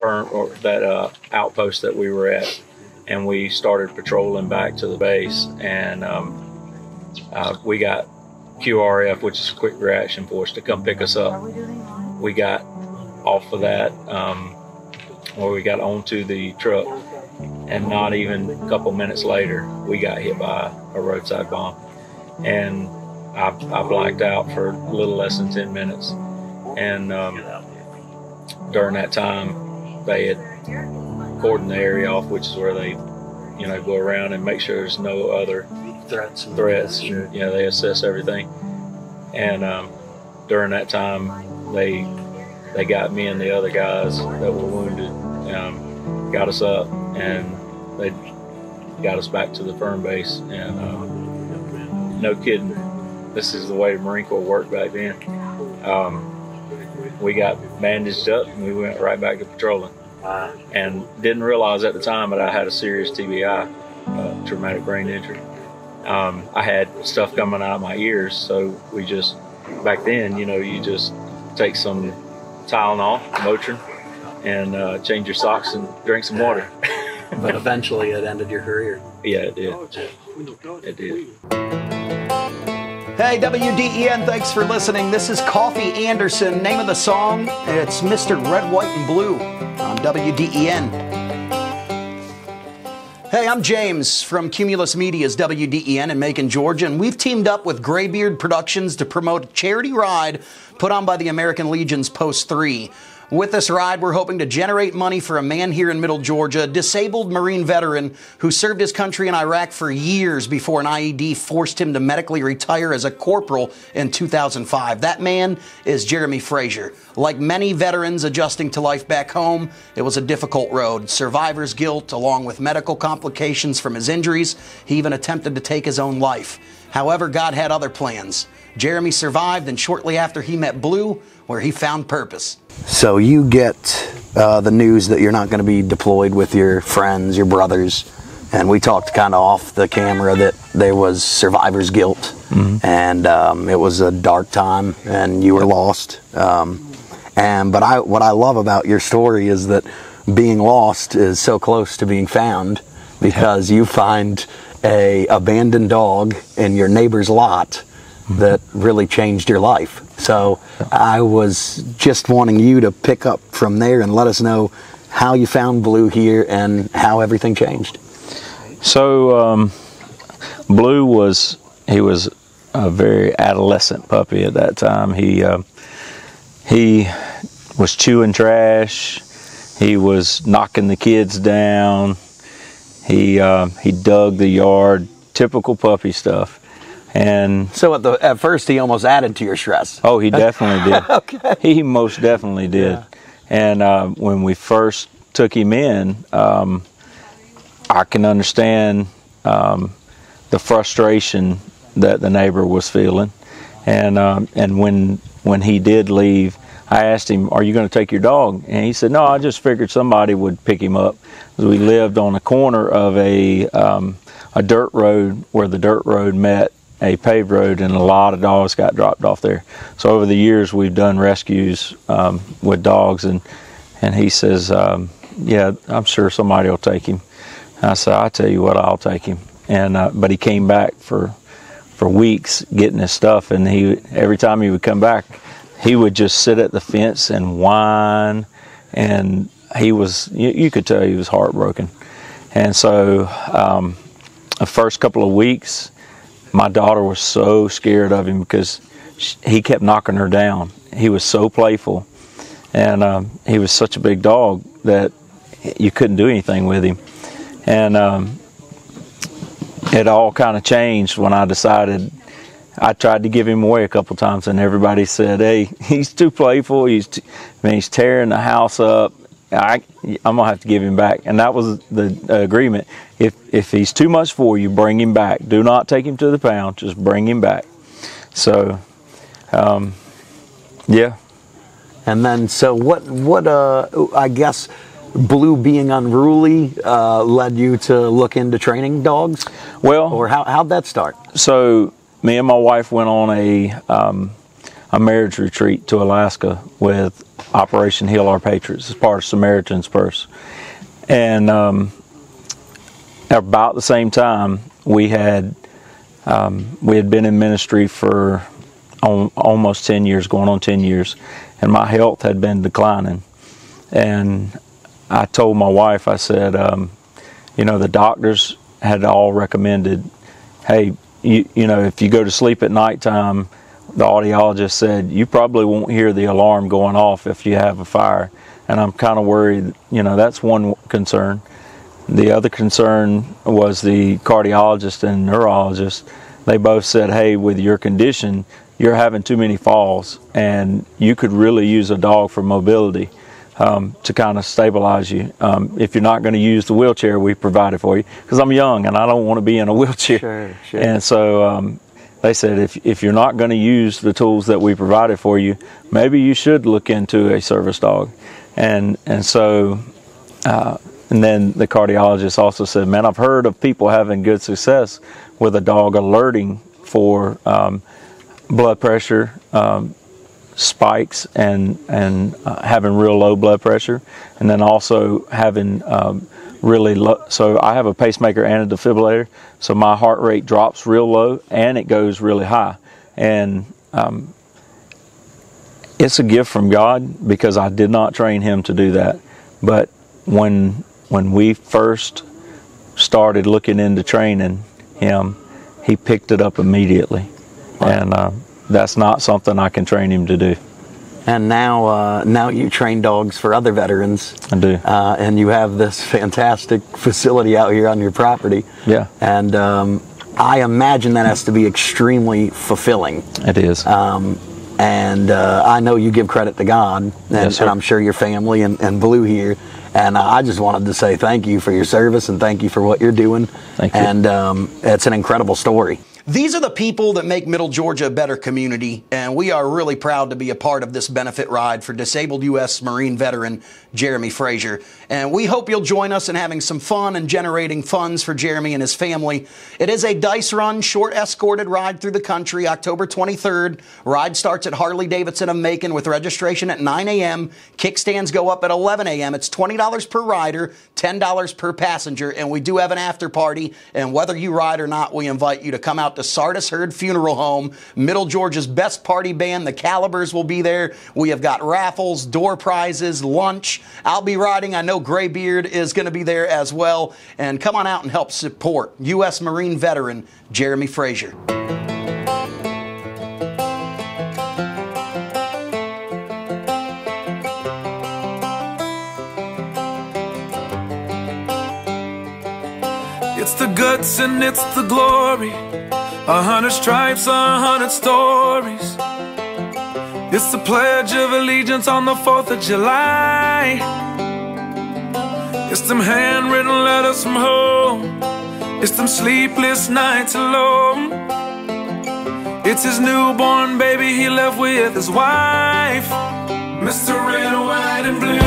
outpost that we were at, and we started patrolling back to the base, and we got QRF, which is Quick Reaction Force, to come pick us up. We got off of that, or we got onto the truck, and not even a couple minutes later, we got hit by a roadside bomb, and I blacked out for a little less than 10 minutes, and during that time, they had cordoned the area off, which is where they, go around and make sure there's no other threats. And, they assess everything. And during that time, they got me and the other guys that were wounded, got us up, and they got us back to the firm base. And no kidding, this is the way the Marine Corps worked back then. We got bandaged up and we went right back to patrolling. And didn't realize at the time that I had a serious TBI, traumatic brain injury. I had stuff coming out of my ears, so we just, back then, you just take some Tylenol, Motrin, and change your socks and drink some water. But eventually it ended your career. Yeah, it did. It did. Hey, WDEN, thanks for listening. This is Coffee Anderson. Name of the song, it's Mr. Red, White, and Blue on WDEN. Hey, I'm James from Cumulus Media's WDEN in Macon, Georgia, and we've teamed up with Graybeard Productions to promote a charity ride put on by the American Legion's Post 3. With this ride, we're hoping to generate money for a man here in Middle Georgia, a disabled Marine veteran who served his country in Iraq for years before an IED forced him to medically retire as a corporal in 2005. That man is Jeramie Frasure. Like many veterans adjusting to life back home, it was a difficult road. Survivor's guilt, along with medical complications from his injuries. He even attempted to take his own life. However, God had other plans. Jeramie survived, and shortly after he met Blue, where he found purpose. So you get the news that you're not going to be deployed with your friends, your brothers, and we talked kind of off the camera that there was survivor's guilt, and it was a dark time, and you were lost. But what I love about your story is that being lost is so close to being found, because you find a abandoned dog in your neighbor's lot that really changed your life. So I was just wanting you to pick up from there and let us know how you found Blue here and how everything changed. So Blue was a very adolescent puppy at that time. He was chewing trash. He was knocking the kids down. He dug the yard, typical puppy stuff. And so at first he almost added to your stress. Oh, he definitely did. Okay. He most definitely did. Yeah. And when we first took him in, I can understand the frustration that the neighbor was feeling. And when he did leave, I asked him, "Are you going to take your dog?" And he said, "No, I just figured somebody would pick him up." We lived on the corner of a dirt road where the dirt road met a paved road, and a lot of dogs got dropped off there. So over the years, we've done rescues with dogs, and he says, "Yeah, I'm sure somebody will take him." And I said, "I tell you what, I'll take him." And but he came back for weeks getting his stuff, and every time he would come back, he would just sit at the fence and whine, and you could tell he was heartbroken. And so the first couple of weeks, my daughter was so scared of him because he kept knocking her down. He was so playful, and he was such a big dog that you couldn't do anything with him. And it all kind of changed when I decided. I tried to give him away a couple times, and everybody said, "Hey, he's too playful. He's tearing the house up. I'm gonna have to give him back." And that was the agreement. If he's too much for you, bring him back. Do not take him to the pound. Just bring him back. So, yeah. And then, so what? I guess Blue being unruly led you to look into training dogs. Well, or how'd that start? So me and my wife went on a marriage retreat to Alaska with Operation Heal Our Patriots as part of Samaritan's Purse. And about the same time, we had been in ministry for almost 10 years, going on 10 years, and my health had been declining. And I told my wife, I said, you know, the doctors had all recommended, hey, you know, if you go to sleep at nighttime, the audiologist said, you probably won't hear the alarm going off if you have a fire. And I'm kind of worried, you know, that's one concern. The other concern was the cardiologist and neurologist. They both said, hey, with your condition, you're having too many falls, and you could really use a dog for mobility to kind of stabilize you. If you're not going to use the wheelchair we provided for you, because I'm young and I don't want to be in a wheelchair. Sure. And so they said, if you're not going to use the tools that we provided for you, maybe you should look into a service dog. And so, and then the cardiologist also said, man, I've heard of people having good success with a dog alerting for blood pressure spikes and having real low blood pressure, and then also having really low. So I have a pacemaker and a defibrillator, so my heart rate drops real low and it goes really high. And it's a gift from God, because I did not train him to do that. But when we first started looking into training him, he picked it up immediately. And that's not something I can train him to do. And now you train dogs for other veterans. I do. And you have this fantastic facility out here on your property. Yeah. And I imagine that has to be extremely fulfilling. It is. And I know you give credit to God, and, Yes, sir. and I'm sure your family and Blue here. And I just wanted to say thank you for your service and thank you for what you're doing. Thank you. And it's an incredible story. These are the people that make Middle Georgia a better community, and we are really proud to be a part of this benefit ride for disabled U.S. Marine veteran Jeramie Frasure. And we hope you'll join us in having some fun and generating funds for Jeramie and his family. It is a dice run, short escorted ride through the country, October 23rd. Ride starts at Harley-Davidson of Macon with registration at 9 a.m. Kickstands go up at 11 a.m. It's $20 per rider, $10 per passenger, and we do have an after party. And whether you ride or not, we invite you to come out to Sardis Herd Funeral Home. Middle Georgia's best party band, the Calibers, will be there. We have got raffles, door prizes, lunch. I'll be riding. I know Graybeard is going to be there as well. And come on out and help support U.S. Marine veteran Jeramie Frasure. It's the guts and it's the glory, 100 stripes, 100 stories. It's the Pledge of Allegiance on the 4th of July. It's them handwritten letters from home. It's them sleepless nights alone. It's his newborn baby he left with his wife. Mr. Red, White, and Blue.